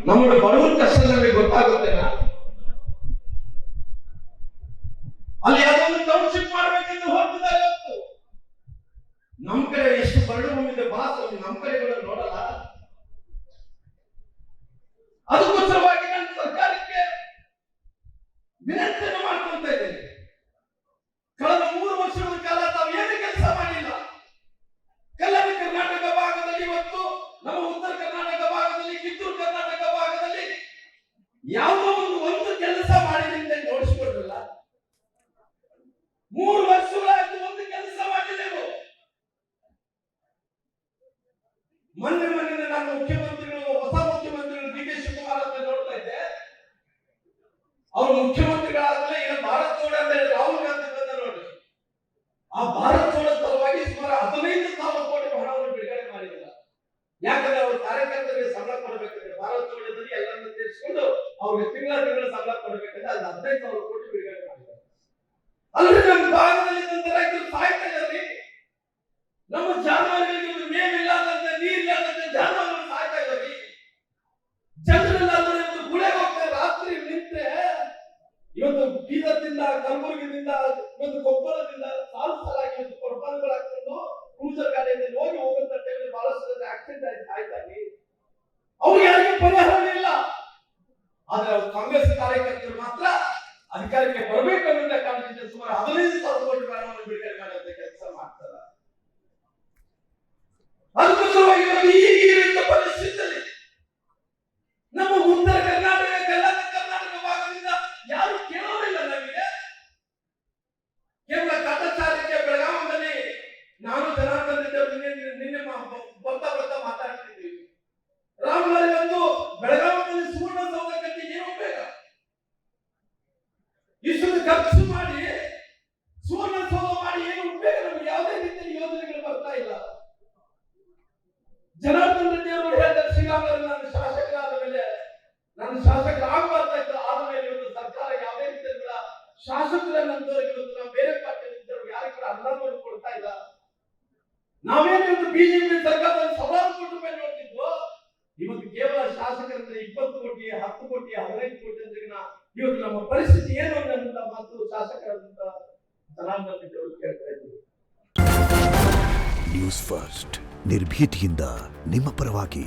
ನಮ್ಮ ಬಡವರ ಕಷ್ಟ ನಮಗೆ ಗೊತ್ತಾಗುತ್ತೇನಾ? ಅಲ್ಲಿ ಯಾವುದೋ ಒಂದು ಟೌನ್ಶಿಪ್ ಮಾಡ್ಬೇಕೆಂದು ಹೋಗ್ತಿದ್ದಾರೆ ಇವತ್ತು. ನಮ್ಮ ಕಡೆ ಎಷ್ಟು ಬರಡು ಭೂಮಿದೆ ಬಾಸ್, ನಮ್ಮ ಕಡೆಗಳು ನೋಡಲ್ಲ. ಅದಕ್ಕೋಸ್ಕರವಾಗಿ ನಾನು ಸರ್ಕಾರಕ್ಕೆ ವಿನಂತಿಯನ್ನು ಮಾಡ್ಕೊಳ್ತಾ ಇದ್ದೇನೆ. ಕಳೆದ 3 ವರ್ಷಗಳ ಕಾಲ ತಾವು ಏನು ಕೆಲಸ ಮಾಡಿಲ್ಲ. ಕಲ್ಯಾಣ ಕರ್ನಾಟಕ ಭಾಗದಲ್ಲಿ ಇವತ್ತು ನಮ್ಮ ಉತ್ತರ ಕರ್ನಾಟಕ ಭಾಗದಲ್ಲಿ, ಕಿತ್ತೂರು ಕರ್ನಾಟಕ ಭಾಗದಲ್ಲಿ ಯಾವುದೋ ಒಂದು ಕೆಲಸ ಮಾಡಿದ್ರೆ ನೋಡಿಸಿಕೊಡ್ರಲ್ಲ. 3 ವರ್ಷಗಳಾಯ್ತು, ಒಂದು ಕೆಲಸ ಮಾಡಿದೆವು. ಮೊನ್ನೆ ನಾನು ಮುಖ್ಯಮಂತ್ರಿಗಳು, ಹೊಸ ಮುಖ್ಯಮಂತ್ರಿಗಳು ಡಿ.ಕೆ. ಶಿವಕುಮಾರ್ ಅಂತ ನೋಡ್ತಾ ಇದ್ದೆ. ಅವರು ಮುಖ್ಯಮಂತ್ರಿಗಳಾದ್ಮೇಲೆ ಈಗ ಭಾರತ್ ಜೋಡೋ ಅಂತ ಹೇಳಿ ರಾಹುಲ್ ಗಾಂಧಿ ಬಂದ ನೋಡ್ರಿ. ಆ ಭಾರತ್ ಜೋಡೋ ಸಲುವಾಗಿ ಸುಮಾರು 15,000 ಕೋಟಿ ಹಣವನ್ನು ಬಿಡುಗಡೆ ಮಾಡಿಲ್ಲ. ಯಾಕಂದ್ರೆ ಅವ್ರ ಕಾರ್ಯಕರ್ತರಿಗೆ ಸಂಬಳ ಕೊಡಬೇಕಂದ್ರೆ ಭಾರತ್ ಜೋಡೋದಲ್ಲಿ ಎಲ್ಲರನ್ನು ಸೇರಿಸಿಕೊಂಡು ಅವ್ರಿಗೆ ತಿಂಗಳ ಸಂಬಳ ಕೊಡಬೇಕಂದ್ರೆ ಅದು 15,000 ಕೋಟಿ ಬಿಡುಗಡೆ ಮಾಡಿದ್ದಾರೆ. ಅಲ್ಲಿ ನಮ್ಮ ಭಾಗದಲ್ಲಿ ರೈತರು ಸಾಯ್ತಾ ಇದ್ದಾರೆ. ನಮ್ಮ ಜಾನುವಾರುಗಳಿಗೆ ಒಂದು ಮೇವಿಲ್ಲದಂತೆ, ನೀರಿಲ್ಲದಂತೆ ಜಾನುವಾರುಗಳು ಸಾಯ್ತಾ ಇದ್ದಾರೆ. ಜನರೆಲ್ಲ ಗುಳೆಗೆ ಹೋಗ್ತಾರೆ. ರಾತ್ರಿ ನಿಂತ್ರೆ ಇವತ್ತು ಬೀದರ್ದಿಂದ, ಕಲಬುರಗಿಯಿಂದ, ಇವತ್ತು ಕೊಪ್ಪಳದಿಂದ ಸಾಲಾಗಿ ಕೊರಪಾನ್ಗಳು ಹಾಕೊಂಡು ಕ್ರೂಸರ್ ಗಾಡಿಯಲ್ಲಿ ಹೋಗುವಂತ ಟೈಮಲ್ಲಿ ಬಹಳಷ್ಟು ಜನ ಆಕ್ಸಿಡೆಂಟ್ ಆಗಿ ಸಾಯ್ತಾರೆ. ಅವ್ರಿಗೆ ಯಾರಿಗೆ ಪರಿಹಾರ ಇಲ್ಲ. ಆದ್ರೆ ಕಾಂಗ್ರೆಸ್ ಕಾರ್ಯಕರ್ತರು ಮಾತ್ರ ಅಧಿಕಾರಕ್ಕೆ ಬರಬೇಕು ಅನ್ನೋ ಕಾರಣದಿಂದ ಸುಮಾರು 15,000 ಕೋಟಿ ಹಣವನ್ನು ಬಿಡುಗಡೆ ಮಾಡುವಂತ ಕೆಲಸ ಮಾಡ್ತಾರೆ. ಅದಕ್ಕೋಸ್ಕರವಾಗಿ ಈಗಿನ ಪರಿಸ್ಥಿತಿಯಲ್ಲಿ ನಮ್ಮ ಉತ್ತರ ಕರ್ನಾಟಕ, ಕಲ್ಯಾಣ ಕರ್ನಾಟಕ ಭಾಗದಿಂದ ಯಾರು ಕೇಳೋದಿಲ್ಲ. ನಮಗೆ ಕೇವಲ ಕಾಟಾಚಾರಕ್ಕೆ ಬೆಳಗಾವಿಯಲ್ಲಿ ನಾನು ನಿನ್ನೆ ಬರ್ತಾ ಮಾತಾಡ್ತಿದ್ದೀವಿ. ರಾಮನಗರ ಒಂದು ಬೆಳಗಾವಿಯಲ್ಲಿ ಸುವರ್ಣಸೌಧ ಕಟ್ಟಿ ಏನು ಉಪಯೋಗ? ಇಷ್ಟೊಂದು ಖರ್ಚು ಮಾಡಿ ಸುವರ್ಣಸೌಧ ಮಾಡಿ ಏನು ಉಪಯೋಗ? ನಮಗೆ ಯಾವುದೇ ರೀತಿಯ ಯೋಜನೆಗಳು ಬರ್ತಾ ಇಲ್ಲ. ಜನಾರ್ದನ್ ರೆಡ್ಡಿ ಅವರು ಹೇಳಿದ್ದಾರೆ, ಶ್ರೀರಾಮುಲು ನಾನು ಶಾಸಕರಾದ ಮೇಲೆ, ನಾನು ಶಾಸಕರಾಗಬಾರ್ದ ಇತ್ತು, ಆದ್ಮೇಲೆ ಇವತ್ತು ಸರ್ಕಾರ ಯಾವುದೇ ರೀತಿಯ ಶಾಸಕರನ್ನಂತವರಿಗೆ ಇವತ್ತು ನಾವು ಬೇರೆ ಪಾರ್ಟಿಯಲ್ಲಿದ್ದರು ಯಾರು ಕೂಡ ಅನುದಾನವನ್ನು ಕೊಡ್ತಾ ಇಲ್ಲ. ನಾವೇನು ಇವತ್ತು ಬಿಜೆಪಿ ಸರ್ಕಾರದಲ್ಲಿ 1,000 ಕೋಟಿ ರೂಪಾಯಿ ನೋಡ್ತಿದ್ವು, ಇವತ್ತು ಕೇವಲ ಶಾಸಕರಿಂದ 20 ಕೋಟಿ, 10 ಕೋಟಿ, 15 ಕೋಟಿ ಅಂದ್ರಿಗಿನ ಇವತ್ತು ನಮ್ಮ ಪರಿಸ್ಥಿತಿ ಏನು ಅನ್ನುವಂತ ಮಾತು ಶಾಸಕರಾದಂತ ಜನಾರ್ದನ್ ರೆಡ್ಡಿ ಅವರು ಕೇಳ್ತಾ ಇದ್ರು. ನ್ಯೂಸ್ ಫಸ್ಟ್, ನಿರ್ಭೀತಿಯಿಂದ ನಿಮ್ಮ ಪರವಾಗಿ.